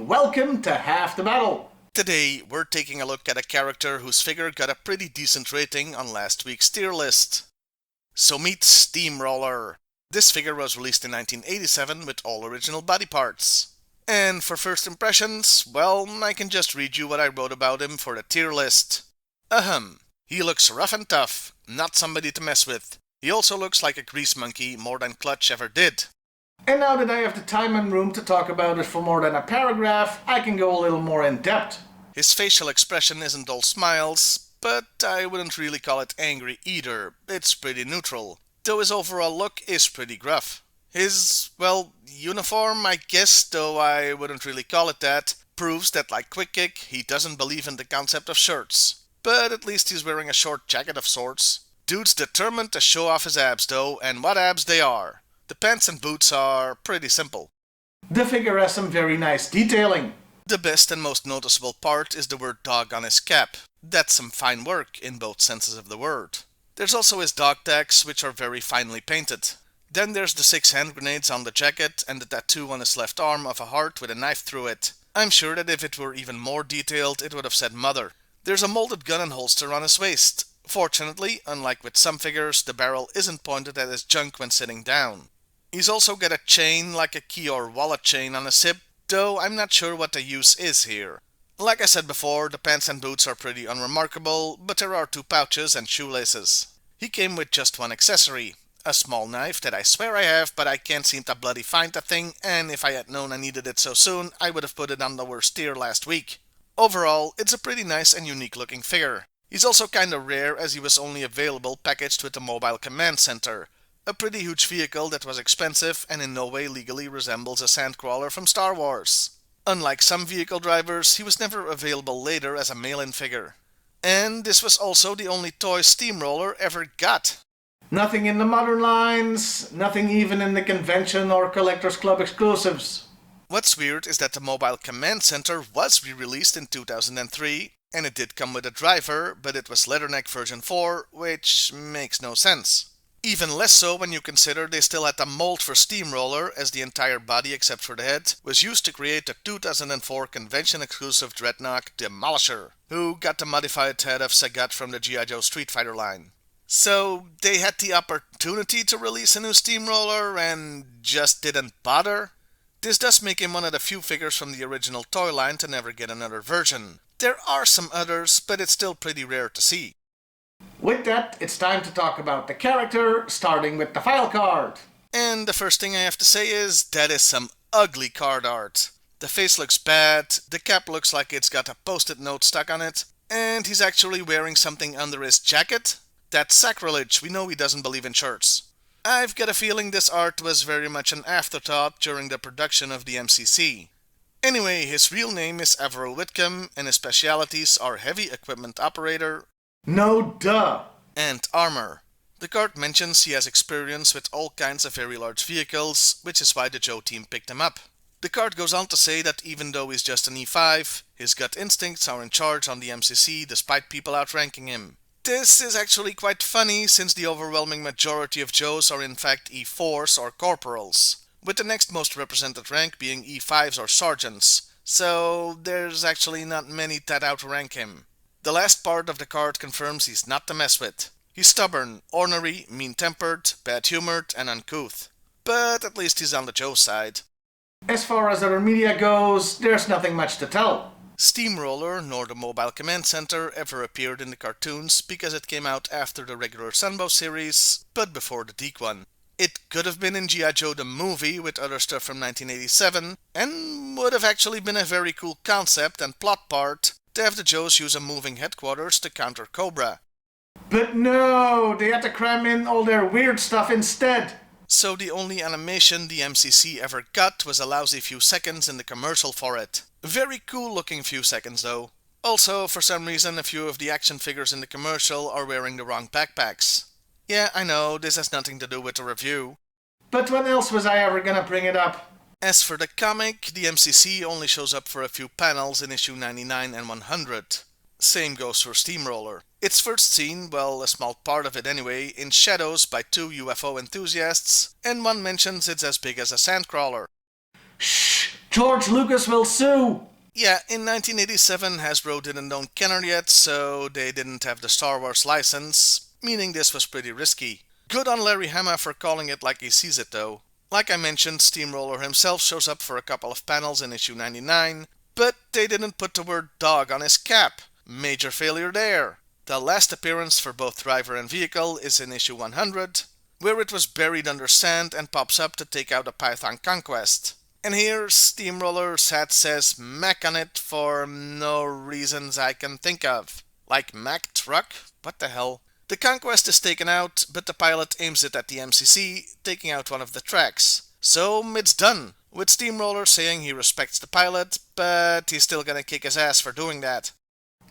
welcome to Half the Battle. Today, we're taking a look at a character whose figure got a pretty decent rating on last week's tier list. So meet Steamroller. This figure was released in 1987 with all original body parts. And for first impressions, well, I can just read you what I wrote about him for the tier list. He looks rough and tough, not somebody to mess with. He also looks like a grease monkey more than Clutch ever did. And now that I have the time and room to talk about it for more than a paragraph, I can go a little more in depth. His facial expression isn't all smiles, but I wouldn't really call it angry either. It's pretty neutral, though his overall look is pretty gruff. His, uniform, I guess, though I wouldn't really call it that, proves that, like Quick Kick, he doesn't believe in the concept of shirts. But at least he's wearing a short jacket of sorts. Dude's determined to show off his abs though, and what abs they are. The pants and boots are pretty simple. The figure has some very nice detailing. The best and most noticeable part is the word dog on his cap. That's some fine work in both senses of the word. There's also his dog tags, which are very finely painted. Then there's the 6 hand grenades on the jacket and the tattoo on his left arm of a heart with a knife through it. I'm sure that if it were even more detailed, it would have said mother. There's a molded gun and holster on his waist. Fortunately, unlike with some figures, the barrel isn't pointed at his junk when sitting down. He's also got a chain like a key or wallet chain on his hip, though I'm not sure what the use is here. Like I said before, the pants and boots are pretty unremarkable, but there are 2 pouches and shoelaces. He came with just one accessory, a small knife that I swear I have, but I can't seem to bloody find the thing, and if I had known I needed it so soon, I would have put it on the worst tier last week. Overall, it's a pretty nice and unique looking figure. He's also kinda rare as he was only available packaged with the Mobile Command Center, a pretty huge vehicle that was expensive and in no way legally resembles a sandcrawler from Star Wars. Unlike some vehicle drivers, he was never available later as a mail-in figure. And this was also the only toy Steamroller ever got. Nothing in the modern lines, nothing even in the convention or Collectors Club exclusives. What's weird is that the Mobile Command Center was re-released in 2003, and it did come with a driver, but it was Leatherneck version 4, which makes no sense. Even less so when you consider they still had the mold for Steamroller, as the entire body except for the head was used to create the 2004 convention-exclusive Dreadnought Demolisher, who got the modified head of Sagat from the G.I.Joe Street Fighter line. So they had the opportunity to release a new Steamroller and just didn't bother? This does make him one of the few figures from the original toy line to never get another version. There are some others, but it's still pretty rare to see. With that, it's time to talk about the character, starting with the file card. And the first thing I have to say is, that is some ugly card art. The face looks bad, the cap looks like it's got a post-it note stuck on it, and he's actually wearing something under his jacket? That's sacrilege, we know he doesn't believe in shirts. I've got a feeling this art was very much an afterthought during the production of the MCC. Anyway, his real name is Averill Whitcomb, and his specialities are heavy equipment operator, No duh. and armor. The card mentions he has experience with all kinds of very large vehicles, which is why the Joe team picked him up. The card goes on to say that even though he's just an E5, his gut instincts are in charge on the MCC despite people outranking him. This is actually quite funny since the overwhelming majority of Joes are in fact E4s or corporals, with the next most represented rank being E5s or sergeants, so there's actually not many that outrank him. The last part of the card confirms he's not to mess with. He's stubborn, ornery, mean-tempered, bad-humored, and uncouth. But at least he's on the Joe side. As far as other media goes, there's nothing much to tell. Steamroller nor the Mobile Command Center ever appeared in the cartoons because it came out after the regular Sunbow series, but before the Deke one. It could have been in G.I.Joe the movie with other stuff from 1987, and would have actually been a very cool concept and plot part to have the Joes use a moving headquarters to counter Cobra. But no, they had to cram in all their weird stuff instead. So the only animation the MCC ever got was a lousy few seconds in the commercial for it. Very cool looking few seconds though. Also, for some reason, a few of the action figures in the commercial are wearing the wrong backpacks. Yeah, I know, this has nothing to do with the review. But when else was I ever gonna bring it up? As for the comic, the MCC only shows up for a few panels in issue 99 and 100. Same goes for Steamroller. It's first seen, well, a small part of it anyway, in shadows by 2 UFO enthusiasts, and one mentions it's as big as a sandcrawler. Shh! George Lucas will sue! Yeah, in 1987, Hasbro didn't own Kenner yet, so they didn't have the Star Wars license, meaning this was pretty risky. Good on Larry Hama for calling it like he sees it, though. Like I mentioned, Steamroller himself shows up for a couple of panels in issue 99, but they didn't put the word dog on his cap. Major failure there. The last appearance for both driver and vehicle is in issue 100, where it was buried under sand and pops up to take out a Python Conquest. And here, Steamroller's hat says Mac on it for no reasons I can think of. Like Mac Truck? What the hell? The Conquest is taken out, but the pilot aims it at the MCC, taking out one of the tracks. So it's done, with Steamroller saying he respects the pilot, but he's still gonna kick his ass for doing that.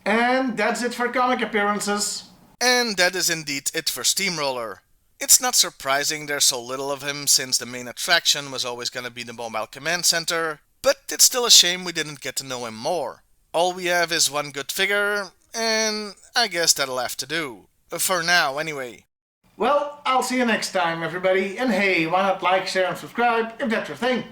And that's it for comic appearances. And that is indeed it for Steamroller. It's not surprising there's so little of him since the main attraction was always gonna be the Mobile Command Center, but it's still a shame we didn't get to know him more. All we have is one good figure, and I guess that'll have to do. For now, anyway. Well, I'll see you next time, everybody. And hey, why not like, share, and subscribe if that's your thing?